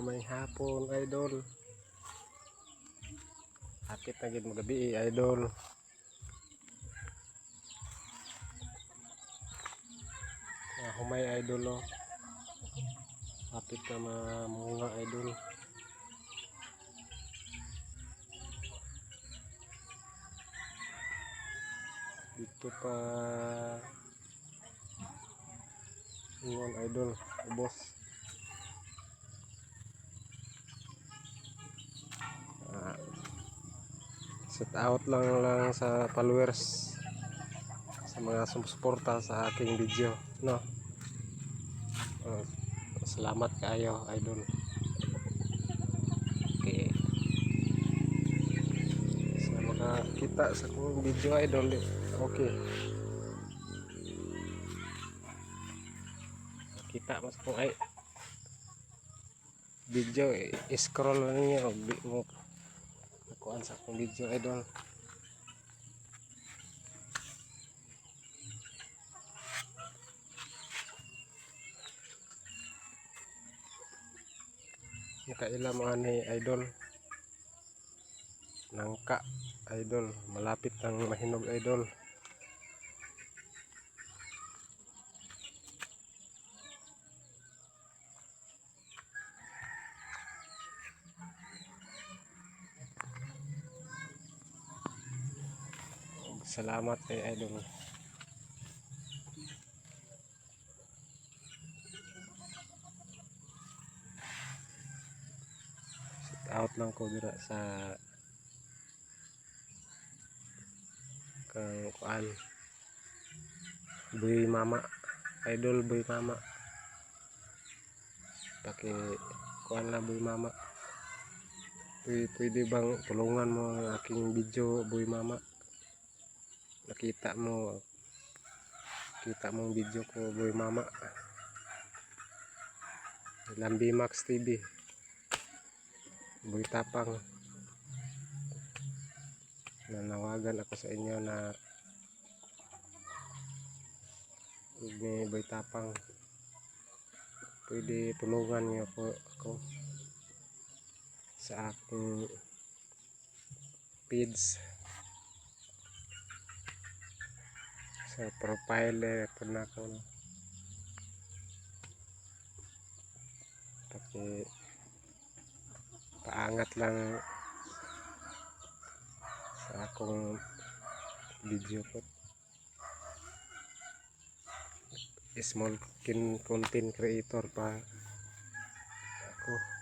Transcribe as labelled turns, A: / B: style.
A: may hapon idol. Hapit na gid magabi idol. Humay idol oh. Hapit na mamunga idol. Dito pa ingon idol, ubos. Shout out lang sa followers, sa mga sumusuporta sa aking video, no. Salamat kayo idol. Okay, sa makakita sa akong video idol, okay, kita mas kung ay video, scroll lang niyo mo nakuhaan sa akong video idol. Nakaila mo ani idol, nangka idol, malapit ng mahinog idol. Salamat kay idol. Shout out lang ko dira sa kang kuan Boy Mama idol, Boy Mama. Paki kuan na Boy Mama. Pwede bang tulungan mo ang aking video Boy Mama? Nakita mo ang video ko Boy Mama. Lambi Max TV, Boy Tapang. Nanawagan ako sa inyo na ni Boy Tapang, pwede tulungan niyo ako sa aking page, sa profile po na ako. Paki paangat lang sa akong video ko. Small content creator pa ako.